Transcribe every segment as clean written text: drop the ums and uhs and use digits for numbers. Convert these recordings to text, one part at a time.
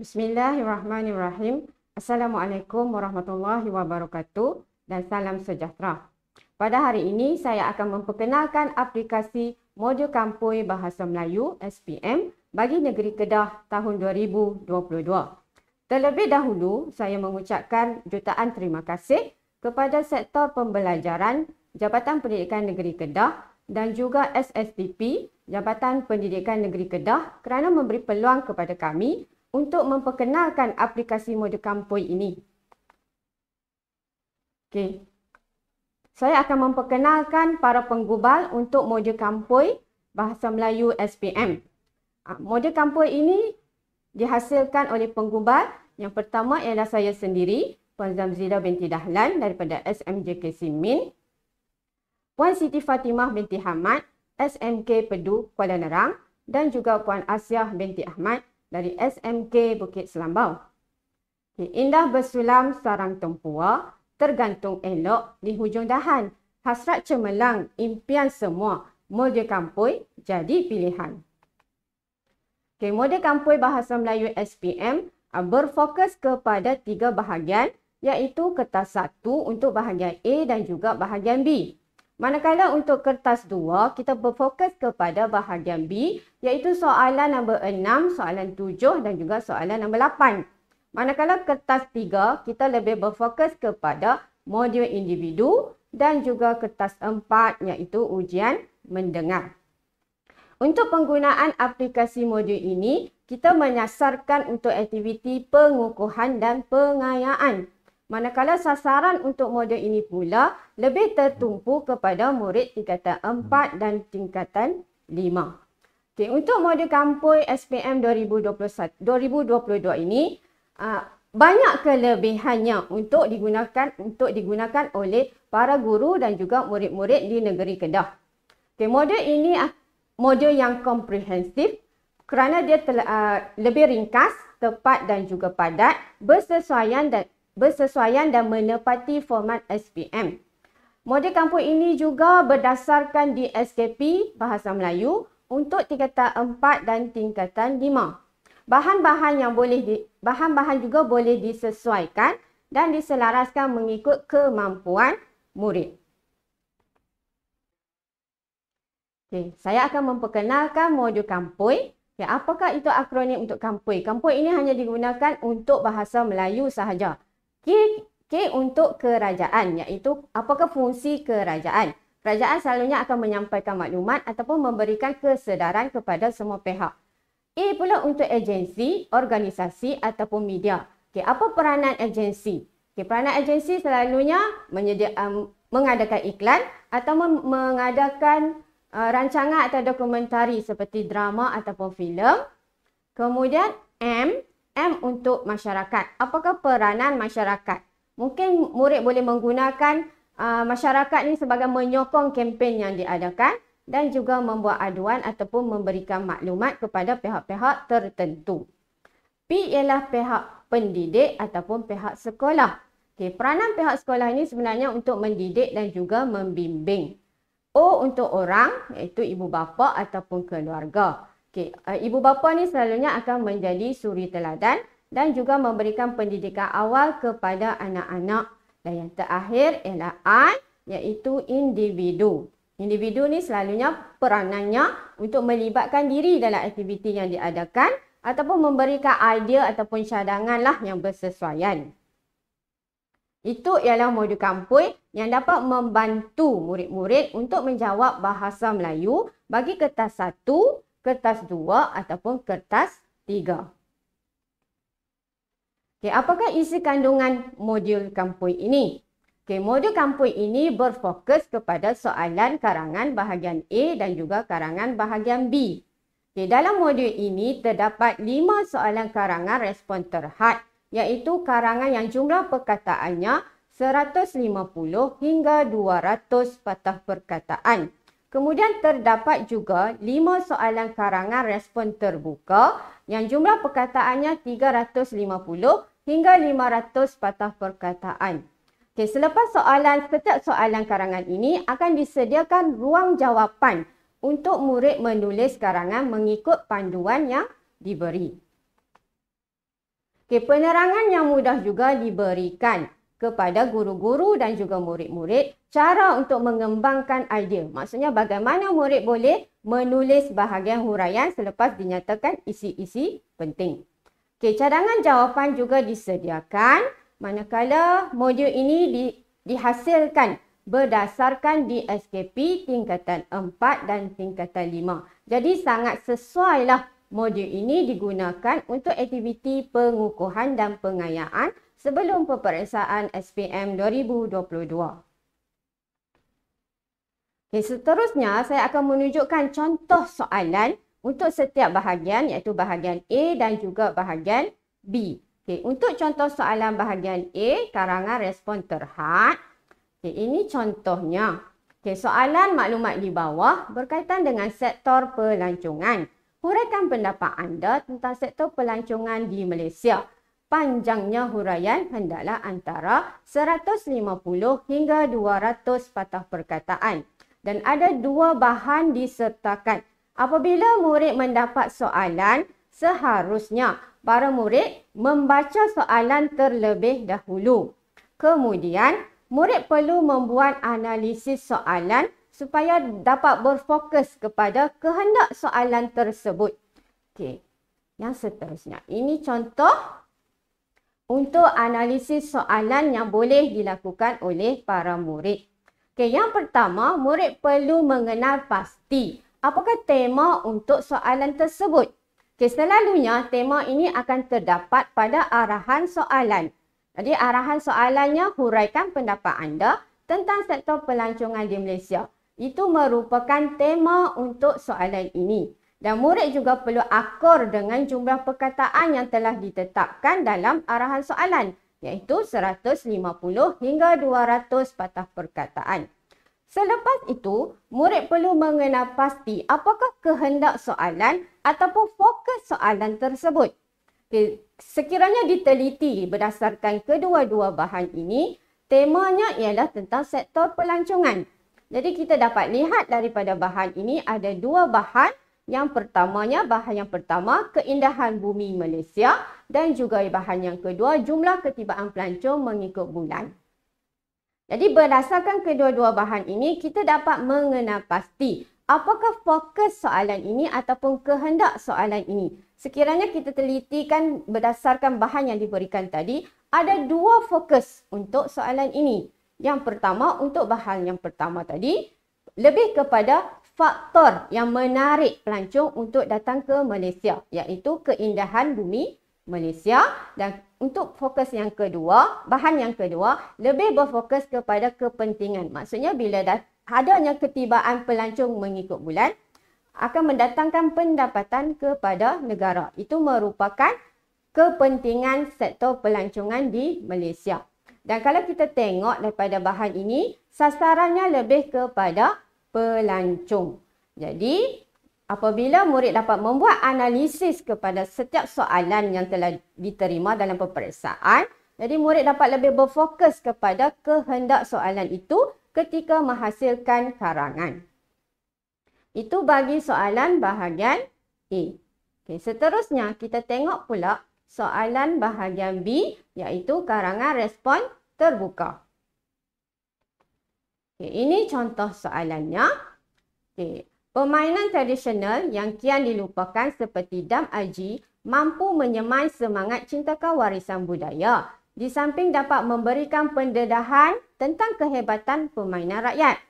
Bismillahirrahmanirrahim. Assalamualaikum warahmatullahi wabarakatuh dan salam sejahtera. Pada hari ini saya akan memperkenalkan aplikasi modul Kampui Bahasa Melayu SPM bagi Negeri Kedah tahun 2022. Terlebih dahulu saya mengucapkan jutaan terima kasih kepada Sektor Pembelajaran Jabatan Pendidikan Negeri Kedah dan juga SSTP Jabatan Pendidikan Negeri Kedah kerana memberi peluang kepada kami untuk memperkenalkan aplikasi modul Kampui ini. Okey. Saya akan memperkenalkan para penggubal untuk modul Kampui Bahasa Melayu SPM. Modul Kampui ini dihasilkan oleh penggubal. Yang pertama ialah saya sendiri, Puan Zamzila binti Dahlan daripada SMJK Simin. Puan Siti Fatimah binti Hamad, SMK Pedu Kuala Nerang dan juga Puan Asiah binti Ahmad dari SMK Bukit Selambau. Indah bersulam sarang tempua, tergantung elok di hujung dahan. Hasrat cemerlang, impian semua, modul Kampui jadi pilihan. Modul Kampui Bahasa Melayu SPM berfokus kepada 3 bahagian, iaitu kertas 1 untuk bahagian A dan juga bahagian B. Manakala untuk kertas 2, kita berfokus kepada bahagian B, iaitu soalan nombor 6, soalan 7 dan juga soalan nombor 8. Manakala kertas 3, kita lebih berfokus kepada modul individu dan juga kertas 4, iaitu ujian mendengar. Untuk penggunaan aplikasi modul ini, kita menyasarkan untuk aktiviti pengukuhan dan pengayaan. Manakala sasaran untuk modul ini pula lebih tertumpu kepada murid tingkatan 4 dan tingkatan 5. Untuk modul Kampui SPM 2022 ini, banyak kelebihannya untuk digunakan oleh para guru dan juga murid-murid di negeri Kedah. Modul ini modul yang komprehensif kerana dia lebih ringkas, tepat dan juga padat, bersesuaian dan menepati format SPM. Modul Kampui ini juga berdasarkan di SKP Bahasa Melayu untuk tingkatan 4 dan tingkatan 5. Bahan-bahan juga boleh disesuaikan dan diselaraskan mengikut kemampuan murid. Saya akan memperkenalkan modul Kampui. Apakah itu akronim untuk Kampui? Kampui ini hanya digunakan untuk bahasa Melayu sahaja. K untuk kerajaan, iaitu apakah fungsi kerajaan. Kerajaan selalunya akan menyampaikan maklumat ataupun memberikan kesedaran kepada semua pihak. A pula untuk agensi, organisasi ataupun media. Apa peranan agensi? Peranan agensi selalunya mengadakan iklan atau mengadakan rancangan atau dokumentari seperti drama ataupun filem. Kemudian M untuk masyarakat. Apakah peranan masyarakat? Mungkin murid boleh menggunakan masyarakat ni sebagai menyokong kempen yang diadakan dan juga membuat aduan ataupun memberikan maklumat kepada pihak-pihak tertentu. P ialah pihak pendidik ataupun pihak sekolah. Peranan pihak sekolah ini sebenarnya untuk mendidik dan juga membimbing. O untuk orang, iaitu ibu bapa ataupun keluarga. Ibu bapa ni selalunya akan menjadi suri teladan dan juga memberikan pendidikan awal kepada anak-anak. Dan yang terakhir ialah I, iaitu individu. Individu ni selalunya peranannya untuk melibatkan diri dalam aktiviti yang diadakan ataupun memberikan idea ataupun cadangan yang bersesuaian. Itu ialah modul Kampui yang dapat membantu murid-murid untuk menjawab bahasa Melayu bagi kertas 1, kertas 2 ataupun kertas 3. Apakah isi kandungan modul Kampui ini? Modul Kampui ini berfokus kepada soalan karangan bahagian A dan juga karangan bahagian B. Dalam modul ini terdapat 5 soalan karangan respon terhad, iaitu karangan yang jumlah perkataannya 150 hingga 200 patah perkataan. Kemudian terdapat juga 5 soalan karangan respon terbuka yang jumlah perkataannya 350 hingga 500 patah perkataan. Selepas setiap soalan karangan ini akan disediakan ruang jawapan untuk murid menulis karangan mengikut panduan yang diberi. Okey, penerangan yang mudah juga diberikan kepada guru-guru dan juga murid-murid cara untuk mengembangkan idea. Maksudnya bagaimana murid boleh menulis bahagian huraian selepas dinyatakan isi-isi penting. Okey, cadangan jawapan juga disediakan manakala modul ini dihasilkan berdasarkan DSKP tingkatan 4 dan tingkatan 5. Jadi sangat sesuailah modul ini digunakan untuk aktiviti pengukuhan dan pengayaan sebelum peperiksaan SPM 2022. Okay, seterusnya saya akan menunjukkan contoh soalan untuk setiap bahagian iaitu bahagian A dan juga bahagian B. Okay, untuk contoh soalan bahagian A, karangan respon terhad. Okay, ini contohnya. Okay, soalan maklumat di bawah berkaitan dengan sektor pelancongan. Huraikan pendapat anda tentang sektor pelancongan di Malaysia. Panjangnya huraian hendaklah antara 150 hingga 200 patah perkataan. Dan ada dua bahan disertakan. Apabila murid mendapat soalan, seharusnya para murid membaca soalan terlebih dahulu. Kemudian, murid perlu membuat analisis soalan supaya dapat berfokus kepada kehendak soalan tersebut. Okey, yang seterusnya. Ini contoh untuk analisis soalan yang boleh dilakukan oleh para murid. Okey, yang pertama, murid perlu mengenal pasti apakah tema untuk soalan tersebut. Okey, selalunya tema ini akan terdapat pada arahan soalan. Jadi, arahan soalannya huraikan pendapat anda tentang sektor pelancongan di Malaysia. Itu merupakan tema untuk soalan ini. Dan murid juga perlu akur dengan jumlah perkataan yang telah ditetapkan dalam arahan soalan, iaitu 150 hingga 200 patah perkataan. Selepas itu, murid perlu mengenal pasti apakah kehendak soalan ataupun fokus soalan tersebut. Sekiranya diteliti berdasarkan kedua-dua bahan ini, temanya ialah tentang sektor pelancongan. Jadi kita dapat lihat daripada bahan ini ada dua bahan. Yang pertamanya, bahan yang pertama, keindahan bumi Malaysia dan juga bahan yang kedua, jumlah ketibaan pelancong mengikut bulan. Jadi berdasarkan kedua-dua bahan ini, kita dapat mengenal pasti apakah fokus soalan ini ataupun kehendak soalan ini. Sekiranya kita telitikan berdasarkan bahan yang diberikan tadi, ada dua fokus untuk soalan ini. Yang pertama, untuk bahan yang pertama tadi, lebih kepada faktor yang menarik pelancong untuk datang ke Malaysia, iaitu keindahan bumi Malaysia. Dan untuk fokus yang kedua, bahan yang kedua, lebih berfokus kepada kepentingan. Maksudnya bila adanya ketibaan pelancong mengikut bulan, akan mendatangkan pendapatan kepada negara. Itu merupakan kepentingan sektor pelancongan di Malaysia. Dan kalau kita tengok daripada bahan ini, sasarannya lebih kepada pelancong. Jadi, apabila murid dapat membuat analisis kepada setiap soalan yang telah diterima dalam peperiksaan, jadi murid dapat lebih berfokus kepada kehendak soalan itu ketika menghasilkan karangan. Itu bagi soalan bahagian A. Okay, seterusnya, kita tengok pula soalan bahagian B, iaitu karangan respon terbuka. Okay, ini contoh soalannya. Okay. Permainan tradisional yang kian dilupakan seperti dam aji mampu menyemai semangat cintakan warisan budaya. Di samping dapat memberikan pendedahan tentang kehebatan permainan rakyat.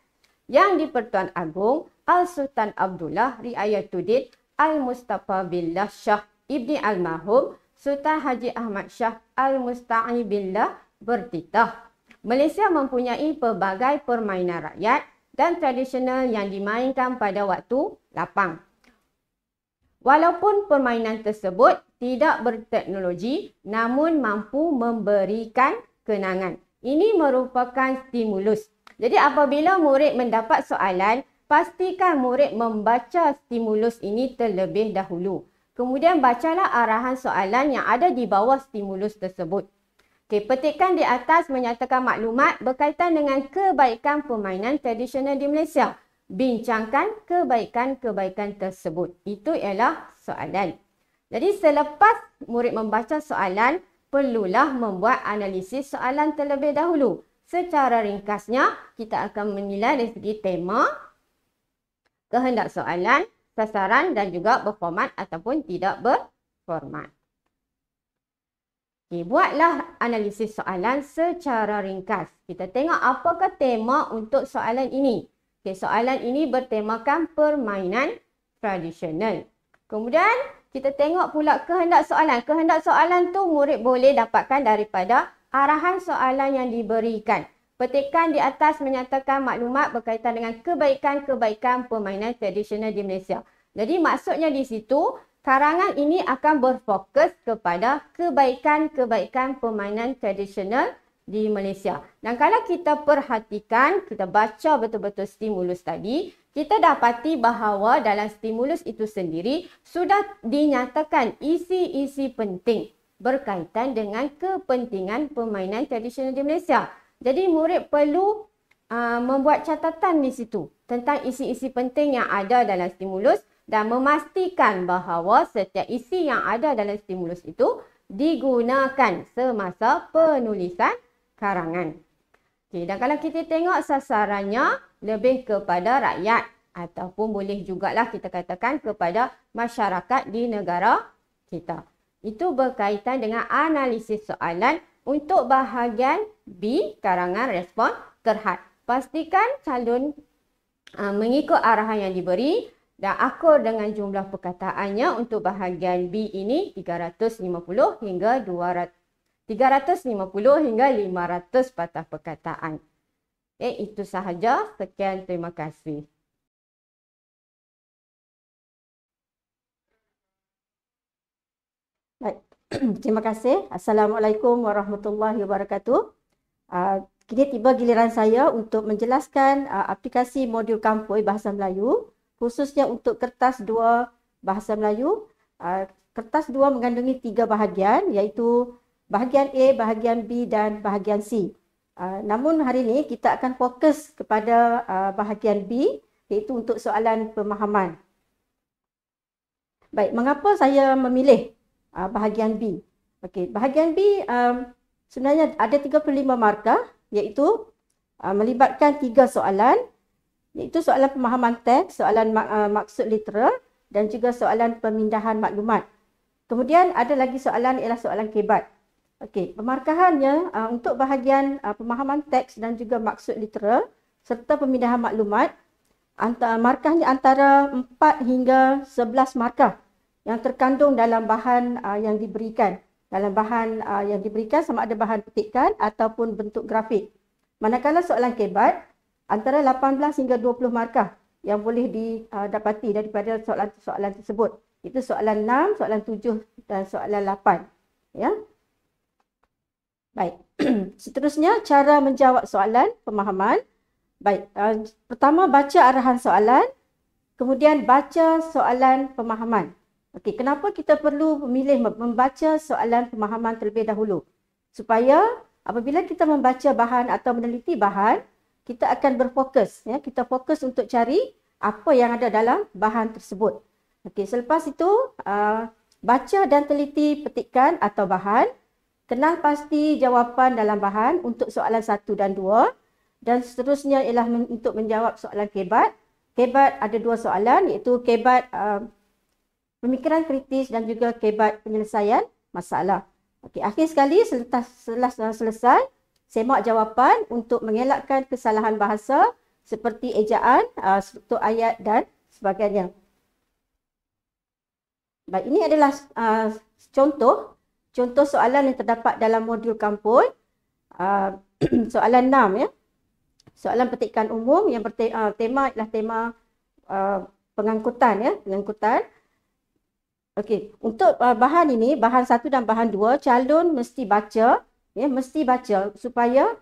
Yang di-Pertuan Agong Al-Sultan Abdullah Riayatuddin Al-Mustafa Billah Shah Ibni Al-Mahum Sultan Haji Ahmad Shah Al-Musta'i Billah bertitah. Malaysia mempunyai pelbagai permainan rakyat dan tradisional yang dimainkan pada waktu lapang. Walaupun permainan tersebut tidak berteknologi, namun mampu memberikan kenangan. Ini merupakan stimulus. Jadi apabila murid mendapat soalan, pastikan murid membaca stimulus ini terlebih dahulu. Kemudian bacalah arahan soalan yang ada di bawah stimulus tersebut. Okay, petikan di atas menyatakan maklumat berkaitan dengan kebaikan permainan tradisional di Malaysia. Bincangkan kebaikan-kebaikan tersebut. Itu ialah soalan. Jadi selepas murid membaca soalan, perlulah membuat analisis soalan terlebih dahulu. Secara ringkasnya, kita akan menilai dari segi tema, kehendak soalan, sasaran dan juga berformat ataupun tidak berformat. Okay, buatlah analisis soalan secara ringkas. Kita tengok apakah tema untuk soalan ini. Okay, soalan ini bertemakan permainan tradisional. Kemudian kita tengok pula kehendak soalan. Kehendak soalan tu murid boleh dapatkan daripada arahan soalan yang diberikan. Petikan di atas menyatakan maklumat berkaitan dengan kebaikan-kebaikan permainan tradisional di Malaysia. Jadi maksudnya di situ, karangan ini akan berfokus kepada kebaikan-kebaikan permainan tradisional di Malaysia. Dan kalau kita perhatikan, kita baca betul-betul stimulus tadi, kita dapati bahawa dalam stimulus itu sendiri sudah dinyatakan isi-isi penting berkaitan dengan kepentingan permainan tradisional di Malaysia. Jadi murid perlu membuat catatan di situ tentang isi-isi penting yang ada dalam stimulus dan memastikan bahawa setiap isi yang ada dalam stimulus itu digunakan semasa penulisan karangan. Okay, dan kalau kita tengok sasarannya lebih kepada rakyat ataupun boleh jugalah kita katakan kepada masyarakat di negara kita. Itu berkaitan dengan analisis soalan untuk bahagian B, karangan respon terhad. Pastikan calon mengikut arahan yang diberi dan akur dengan jumlah perkataannya. Untuk bahagian B ini 350 hingga 500 patah perkataan. Okay, itu sahaja. Sekian, terima kasih. Baik. Terima kasih. Assalamualaikum warahmatullahi wabarakatuh. Kini tiba giliran saya untuk menjelaskan aplikasi modul Kampoi Bahasa Melayu, khususnya untuk kertas 2 Bahasa Melayu. Kertas 2 mengandungi 3 bahagian, iaitu bahagian A, bahagian B dan bahagian C. Namun hari ini kita akan fokus kepada bahagian B, iaitu untuk soalan pemahaman. Baik, mengapa saya memilih bahagian B? Okey, bahagian B sebenarnya ada 35 markah, iaitu melibatkan 3 soalan, iaitu soalan pemahaman teks, soalan maksud literal dan juga soalan pemindahan maklumat. Kemudian ada lagi soalan ialah soalan kebat. Okey, pemarkahannya untuk bahagian pemahaman teks dan juga maksud literal serta pemindahan maklumat, markahnya antara 4 hingga 11 markah yang terkandung dalam bahan yang diberikan. Dalam bahan yang diberikan sama ada bahan petikan ataupun bentuk grafik. Manakala soalan kebat, antara 18 hingga 20 markah yang boleh didapati daripada soalan-soalan tersebut. Itu soalan 6, soalan 7 dan soalan 8. Ya. Baik. Seterusnya, cara menjawab soalan pemahaman. Baik. Pertama, baca arahan soalan. Kemudian, baca soalan pemahaman. Okey, kenapa kita perlu memilih membaca soalan pemahaman terlebih dahulu? Supaya apabila kita membaca bahan atau meneliti bahan, kita akan berfokus. Ya, kita fokus untuk cari apa yang ada dalam bahan tersebut. Okey, selepas itu, baca dan teliti petikan atau bahan. Kenal pasti jawapan dalam bahan untuk soalan 1 dan 2. Dan seterusnya ialah untuk menjawab soalan kebat. Kebat ada 2 soalan, iaitu kebat pemikiran kritis dan juga kebat penyelesaian masalah. Okey, akhir sekali setelah selesai, semak jawapan untuk mengelakkan kesalahan bahasa seperti ejaan, struktur ayat dan sebagainya. Baik, ini adalah contoh soalan yang terdapat dalam modul Kampoi. Soalan 6 ya. Soalan petikan umum yang tema adalah tema pengangkutan ya, pengangkutan. Okey, untuk bahan ini, bahan 1 dan bahan 2, calon mesti baca, ya, mesti baca supaya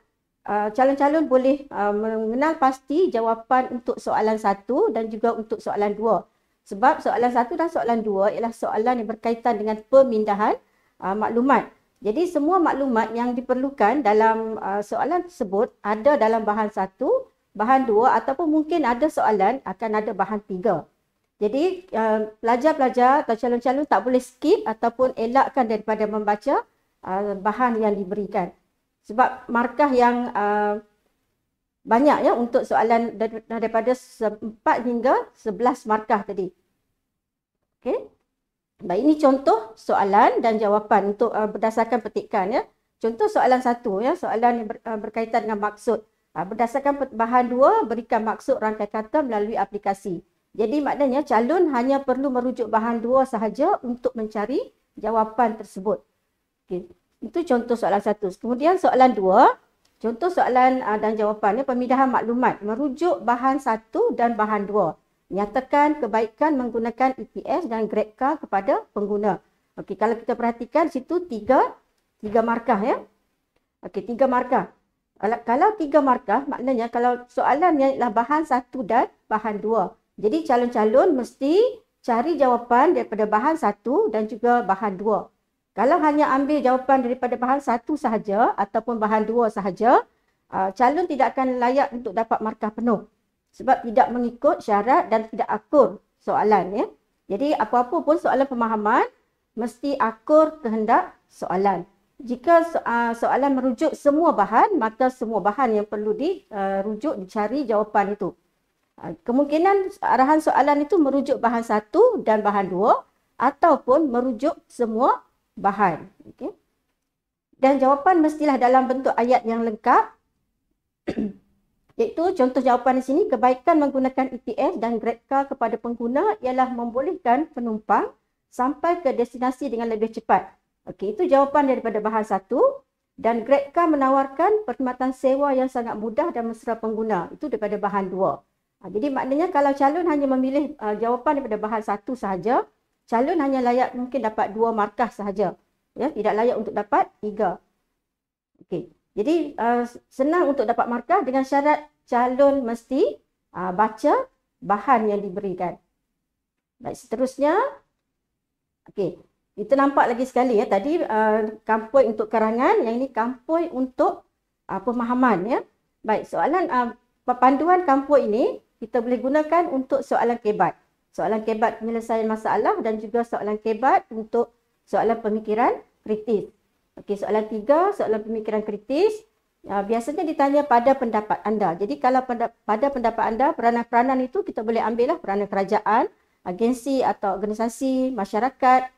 calon-calon boleh mengenal pasti jawapan untuk soalan 1 dan juga untuk soalan 2. Sebab soalan 1 dan soalan 2 ialah soalan yang berkaitan dengan pemindahan maklumat. Jadi semua maklumat yang diperlukan dalam soalan tersebut ada dalam bahan 1, bahan 2 ataupun mungkin ada soalan akan ada bahan 3. Jadi pelajar-pelajar atau calon-calon tak boleh skip ataupun elakkan daripada membaca bahan yang diberikan. Sebab markah yang banyak ya untuk soalan daripada 4 hingga 11 markah tadi. Okey. Baik, ini contoh soalan dan jawapan untuk berdasarkan petikan ya. Contoh soalan 1 ya, soalan yang berkaitan dengan maksud. Berdasarkan bahan 2, berikan maksud rangkai kata melalui aplikasi. Jadi maknanya calon hanya perlu merujuk bahan 2 sahaja untuk mencari jawapan tersebut. Okey. Itu contoh soalan 1. Kemudian soalan 2, contoh soalan dan jawapannya pemindahan maklumat merujuk bahan 1 dan bahan 2. Nyatakan kebaikan menggunakan EPS dan grade K kepada pengguna. Okey, kalau kita perhatikan situ 3 markah ya. Okey, 3 markah. Kalau 3 markah maknanya kalau soalannya ialah bahan 1 dan bahan 2. Jadi calon-calon mesti cari jawapan daripada bahan 1 dan juga bahan 2. Kalau hanya ambil jawapan daripada bahan 1 sahaja ataupun bahan 2 sahaja, calon tidak akan layak untuk dapat markah penuh. Sebab tidak mengikut syarat dan tidak akur soalan ya. Jadi apa-apa pun soalan pemahaman mesti akur kehendak soalan. Jika soalan merujuk semua bahan, maka semua bahan yang perlu dirujuk dicari jawapan itu. Kemungkinan arahan soalan itu merujuk bahan 1 dan bahan 2 ataupun merujuk semua bahan. Okay. Dan jawapan mestilah dalam bentuk ayat yang lengkap. Iaitu contoh jawapan di sini, kebaikan menggunakan EPS dan grade K kepada pengguna ialah membolehkan penumpang sampai ke destinasi dengan lebih cepat. Okey, itu jawapan daripada bahan 1 dan grade K menawarkan perkhidmatan sewa yang sangat mudah dan mesra pengguna. Itu daripada bahan 2. Jadi maknanya kalau calon hanya memilih jawapan daripada bahan 1 sahaja, calon hanya layak mungkin dapat 2 markah sahaja. Ya, tidak layak untuk dapat 3. Okey. Jadi senang untuk dapat markah dengan syarat calon mesti baca bahan yang diberikan. Baik, seterusnya. Okey. Kita nampak lagi sekali ya tadi kampoi untuk karangan, yang ini kampoi untuk pemahaman ya. Baik, soalan panduan kampoi ini kita boleh gunakan untuk soalan kebat. Soalan kebat penyelesaian masalah dan juga soalan kebat untuk soalan pemikiran kritis. Okey, soalan 3, soalan pemikiran kritis. Biasanya ditanya pada pendapat anda. Jadi kalau pada pendapat anda, peranan-peranan itu kita boleh ambil lah peranan kerajaan, agensi atau organisasi, masyarakat,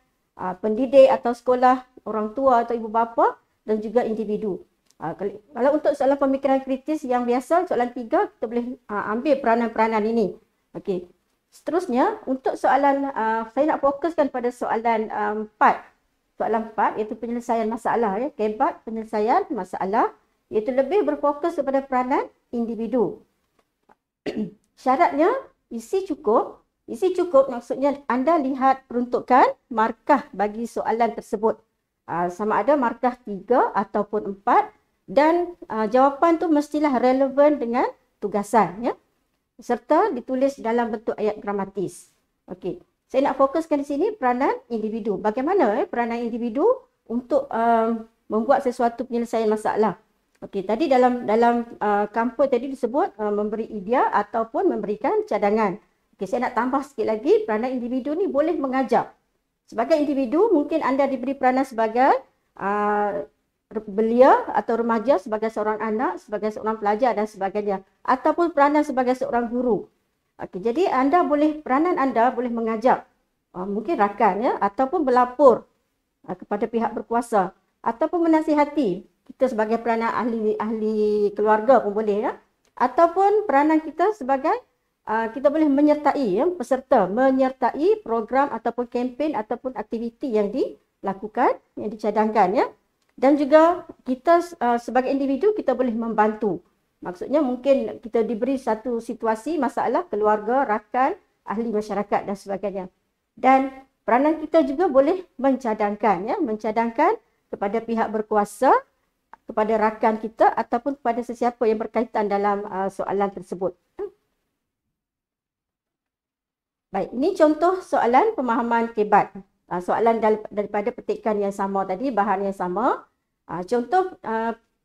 pendidik atau sekolah, orang tua atau ibu bapa dan juga individu. Kalau untuk soalan pemikiran kritis yang biasa, soalan 3, kita boleh ambil peranan-peranan ini. Okey. Seterusnya, untuk soalan, saya nak fokuskan pada soalan 4. Soalan 4 iaitu penyelesaian masalah ya, kebat penyelesaian masalah, iaitu lebih berfokus kepada peranan individu. Syaratnya isi cukup. Isi cukup maksudnya anda lihat peruntukan markah bagi soalan tersebut. Sama ada markah 3 ataupun 4 dan jawapan tu mestilah relevan dengan tugasan ya. Serta ditulis dalam bentuk ayat gramatis. Okey. Saya nak fokuskan di sini peranan individu. Bagaimana peranan individu untuk membuat sesuatu penyelesaian masalah. Okey, tadi dalam kampus tadi disebut memberi idea ataupun memberikan cadangan. Okey, saya nak tambah sikit lagi, peranan individu ni boleh mengajar. Sebagai individu, mungkin anda diberi peranan sebagai belia atau remaja, sebagai seorang anak, sebagai seorang pelajar dan sebagainya. Ataupun peranan sebagai seorang guru. Okey, jadi peranan anda boleh mengajak mungkin rakan ya, ataupun berlapor kepada pihak berkuasa, ataupun menasihati. Kita sebagai peranan ahli keluarga pun boleh ya. Ataupun peranan kita sebagai kita boleh menyertai ya, peserta menyertai program ataupun kempen ataupun aktiviti yang dilakukan, yang dicadangkan ya. Dan juga kita sebagai individu kita boleh membantu. Maksudnya mungkin kita diberi satu situasi, masalah, keluarga, rakan, ahli masyarakat dan sebagainya. Dan peranan kita juga boleh mencadangkan ya, mencadangkan kepada pihak berkuasa, kepada rakan kita ataupun kepada sesiapa yang berkaitan dalam soalan tersebut. Baik, ini contoh soalan pemahaman kebat. Soalan daripada petikan yang sama tadi, bahan yang sama. Contoh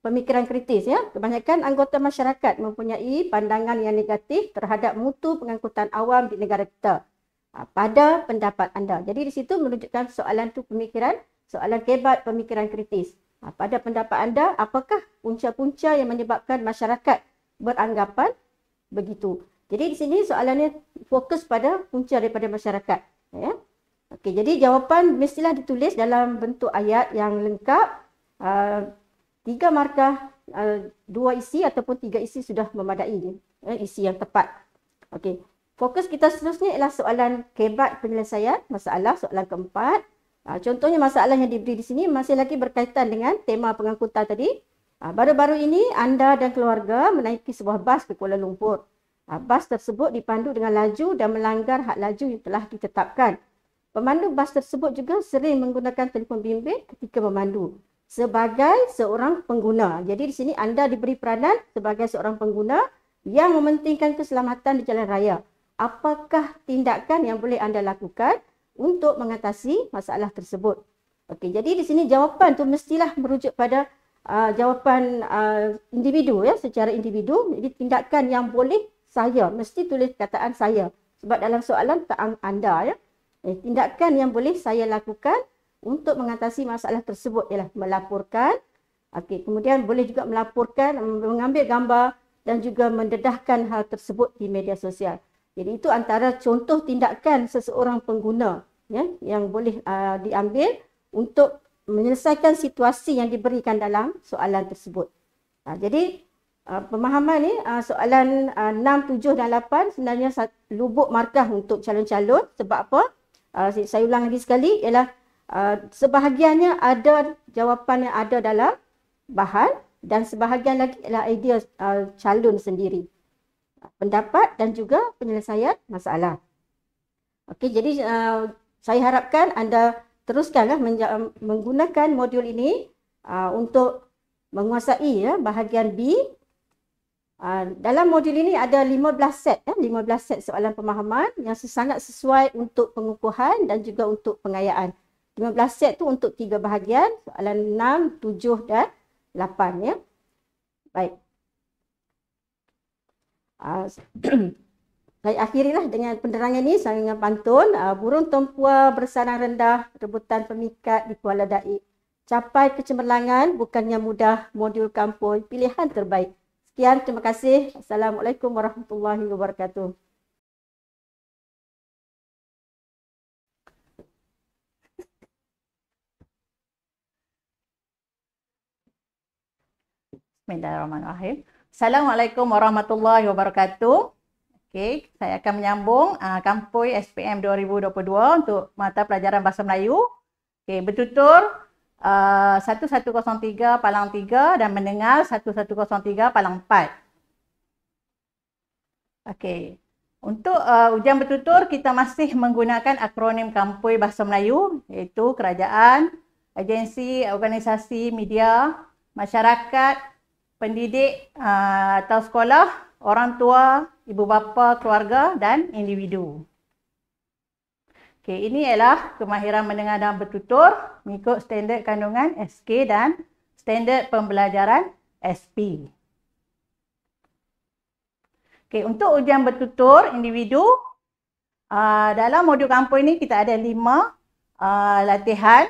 pemikiran kritis ya. Kebanyakan anggota masyarakat mempunyai pandangan yang negatif terhadap mutu pengangkutan awam di negara kita. pada pendapat anda. Jadi di situ menunjukkan soalan tu pemikiran, soalan kebat pemikiran kritis. Pada pendapat anda, apakah punca-punca yang menyebabkan masyarakat beranggapan begitu? Jadi di sini soalannya fokus pada punca daripada masyarakat. Ya. Okey, jadi jawapan mestilah ditulis dalam bentuk ayat yang lengkap. 3 markah, 2 isi ataupun 3 isi sudah memadai. Isi yang tepat. Okey. Fokus kita seterusnya ialah soalan kebat penyelesaian masalah, soalan keempat. Contohnya masalah yang diberi di sini masih lagi berkaitan dengan tema pengangkutan tadi. Baru-baru ini anda dan keluarga menaiki sebuah bas ke Kuala Lumpur. Bas tersebut dipandu dengan laju dan melanggar had laju yang telah ditetapkan. Pemandu bas tersebut juga sering menggunakan telefon bimbit ketika memandu sebagai seorang pengguna. Jadi di sini anda diberi peranan sebagai seorang pengguna yang mementingkan keselamatan di jalan raya. Apakah tindakan yang boleh anda lakukan untuk mengatasi masalah tersebut? Okey, jadi di sini jawapan tu mestilah merujuk pada jawapan individu, ya, secara individu. Jadi tindakan yang boleh saya, mesti tulis kataan saya. Sebab dalam soalan anda, ya. Tindakan yang boleh saya lakukan untuk mengatasi masalah tersebut ialah melaporkan. Okey, kemudian boleh juga melaporkan, mengambil gambar dan juga mendedahkan hal tersebut di media sosial. Jadi itu antara contoh tindakan seseorang pengguna, ya, yang boleh diambil untuk menyelesaikan situasi yang diberikan dalam soalan tersebut. Jadi pemahaman ni soalan 6, 7 dan 8 sebenarnya lubuk markah untuk calon-calon. Sebab apa? Saya ulang lagi sekali, ialah sebahagiannya ada jawapan yang ada dalam bahan dan sebahagian lagi ialah idea calon sendiri. Pendapat dan juga penyelesaian masalah. Okey, jadi saya harapkan anda teruskanlah menggunakan modul ini untuk menguasai, ya, bahagian B. Dalam modul ini ada 15 set, 15 set soalan pemahaman yang sangat sesuai untuk pengukuhan dan juga untuk pengayaan. 15 set tu untuk 3 bahagian, soalan 6, 7 dan 8, ya. Baik. Saya akhirilah dengan penerangan ini dengan pantun. Burung tempua bersarang rendah, rebutan pemikat di Kuala Daib. Capai kecemerlangan bukannya mudah, modul kampung pilihan terbaik. Sekian, terima kasih. Assalamualaikum warahmatullahi wabarakatuh. Bismillahirrahmanirrahim. Assalamualaikum warahmatullahi wabarakatuh. Okey, saya akan menyambung Kampoi SPM 2022 untuk mata pelajaran Bahasa Melayu. Okey, bertutur 1103 Palang 3 dan mendengar 1103 Palang 4. Okey, untuk ujian bertutur kita masih menggunakan akronim Kampoi Bahasa Melayu, iaitu kerajaan, agensi, organisasi, media, masyarakat, pendidik atau sekolah, orang tua, ibu bapa, keluarga dan individu. Okey, ini ialah kemahiran mendengar dan bertutur mengikut standard kandungan SK dan standard pembelajaran SP. Okey, untuk ujian bertutur individu, dalam modul kampung ini kita ada 5 latihan.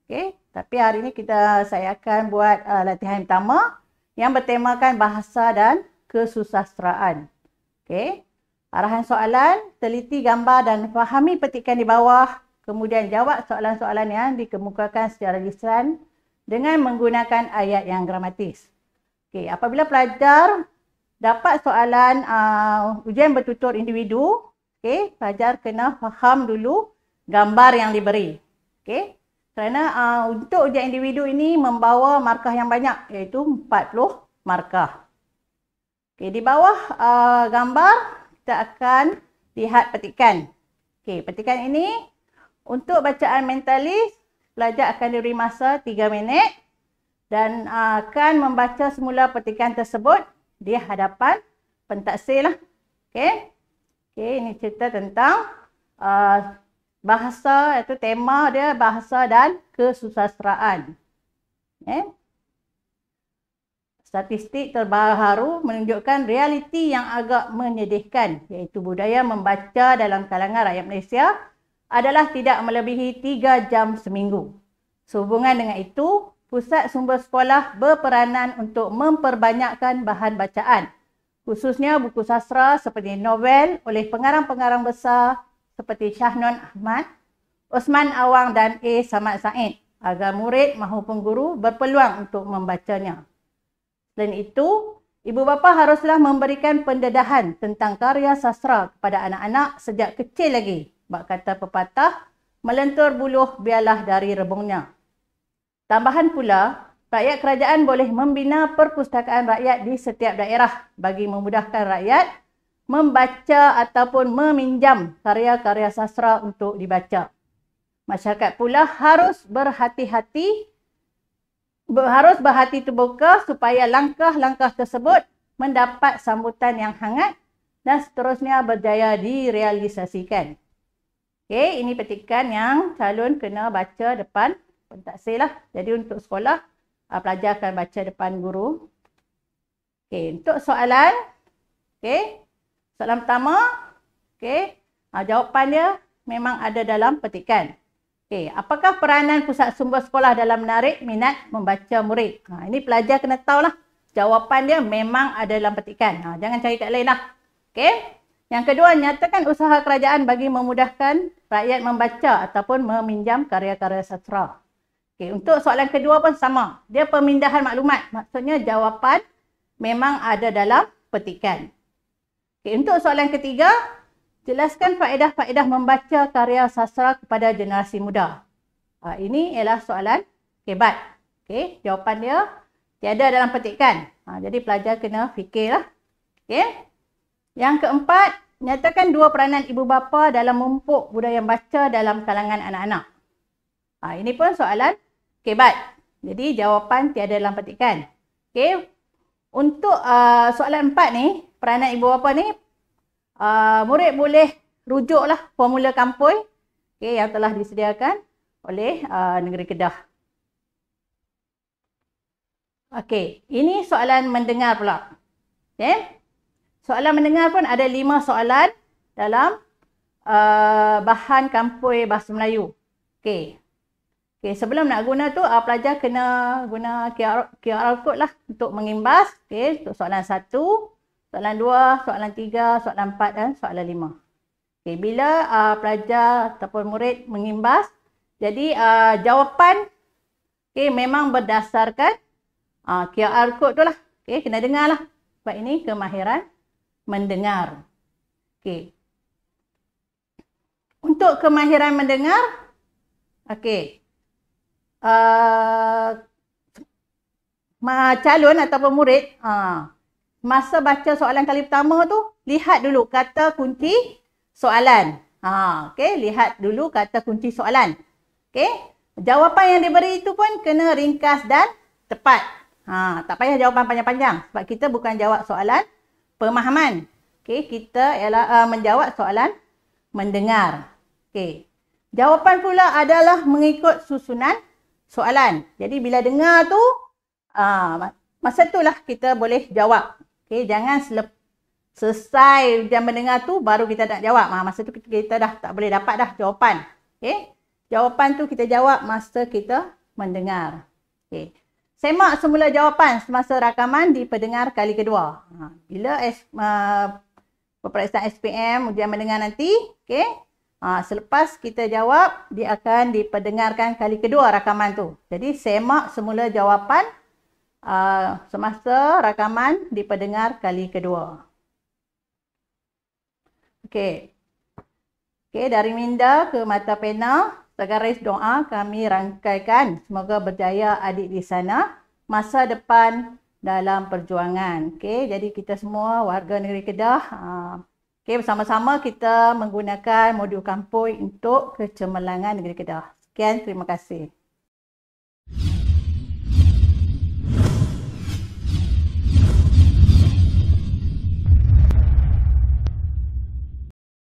Okey, tapi hari ini saya akan buat latihan pertama yang bertemakan bahasa dan kesusasteraan. Okey. Arahan soalan, teliti gambar dan fahami petikan di bawah. Kemudian jawab soalan-soalan yang dikemukakan secara lisan dengan menggunakan ayat yang gramatis. Okey, apabila pelajar dapat soalan ujian bertutur individu, okey, pelajar kena faham dulu gambar yang diberi. Okey. Kerana untuk ujian individu ini membawa markah yang banyak, iaitu 40 markah. Okey, di bawah gambar kita akan lihat petikan. Okey, petikan ini untuk bacaan mentalis, pelajar akan diberi masa 3 minit dan akan membaca semula petikan tersebut di hadapan pentaksir lah. Okey. Okey, ini cerita tentang bahasa, iaitu tema dia bahasa dan kesusasteraan. Okay. statistik terbaru menunjukkan realiti yang agak menyedihkan, iaitu budaya membaca dalam kalangan rakyat Malaysia adalah tidak melebihi 3 jam seminggu. Sehubungan dengan itu, pusat sumber sekolah berperanan untuk memperbanyakkan bahan bacaan, khususnya buku sastra seperti novel oleh pengarang-pengarang besar seperti Shahnon Ahmad, Osman Awang dan A. Samad Said, agar murid maupun guru berpeluang untuk membacanya. Selain itu, ibu bapa haruslah memberikan pendedahan tentang karya sastra kepada anak-anak sejak kecil lagi. Bak kata pepatah, melentur buluh biarlah dari rebungnya. Tambahan pula, rakyat kerajaan boleh membina perpustakaan rakyat di setiap daerah bagi memudahkan rakyat membaca ataupun meminjam karya-karya sastra untuk dibaca. Masyarakat pula harus berhati terbuka supaya langkah-langkah tersebut mendapat sambutan yang hangat dan seterusnya berjaya direalisasikan. Okey, ini petikan yang calon kena baca depan pentaksir lah. Jadi untuk sekolah, pelajar akan baca depan guru. Okey, untuk soalan. Okey, soalan pertama. Okey, jawapan dia memang ada dalam petikan. Okey, apakah peranan pusat sumber sekolah dalam menarik minat membaca murid? Ini pelajar kena tahulah. Jawapan dia memang ada dalam petikan. Jangan cari kat lain lah. Okey. Yang kedua, nyatakan usaha kerajaan bagi memudahkan rakyat membaca ataupun meminjam karya-karya sastra. Okey, untuk soalan kedua pun sama. Dia pemindahan maklumat. Maksudnya jawapan memang ada dalam petikan. Okey, untuk soalan ketiga, jelaskan faedah-faedah membaca karya sastra kepada generasi muda. Ini ialah soalan hebat. Okey, jawapan dia tiada dalam petikan. Jadi pelajar kena fikirlah. Okey. Yang keempat, nyatakan dua peranan ibu bapa dalam memupuk budaya baca dalam kalangan anak-anak. Ini pun soalan hebat. Jadi jawapan tiada dalam petikan. Okey. Untuk soalan 4 ni, peranan ibu bapa ni, murid boleh rujuklah formula Kampoi yang telah disediakan oleh Negeri Kedah. Okey, ini soalan mendengar pula. Okey. Soalan mendengar pun ada 5 soalan dalam bahan Kampoi Bahasa Melayu. Okey. Okey, sebelum nak guna tu pelajar kena guna QR code lah untuk mengimbas. Okey, untuk soalan 1, soalan 2, soalan 3, soalan 4 dan soalan 5. Okey, bila pelajar ataupun murid mengimbas, jadi jawapan memang berdasarkan QR code tu lah. Okey, kena dengar lah. Sebab ini kemahiran mendengar. Okey. Untuk kemahiran mendengar, okey. Calon ataupun murid, masa baca soalan kali pertama tu, lihat dulu kata kunci soalan. Okey, lihat dulu kata kunci soalan. Okey. Jawapan yang diberi itu pun kena ringkas dan tepat. Tak payah jawapan panjang-panjang sebab kita bukan jawab soalan pemahaman. Okey, kita ialah menjawab soalan mendengar. Okey. Jawapan pula adalah mengikut susunan soalan. Jadi bila dengar tu, masa itulah kita boleh jawab. Okey, jangan selesai jam mendengar tu baru kita nak jawab. Masa tu kita dah tak boleh dapat dah jawapan. Okey. Jawapan tu kita jawab masa kita mendengar. Okey. Semak semula jawapan semasa rakaman di pendengar kali kedua. Bila peperiksaan SPM, ujian mendengar nanti, okey. Selepas kita jawab, dia akan diperdengarkan kali kedua rakaman tu. Jadi semak semula jawapan semasa rakaman diperdengar kali kedua. Okey. Okey, dari minda ke mata pena, segaris doa kami rangkaikan. Semoga berjaya adik di sana masa depan dalam perjuangan. Okey, jadi kita semua warga negeri Kedah, bersama-sama kita menggunakan modul Kampoi untuk kecemerlangan negeri Kedah. Sekian, terima kasih.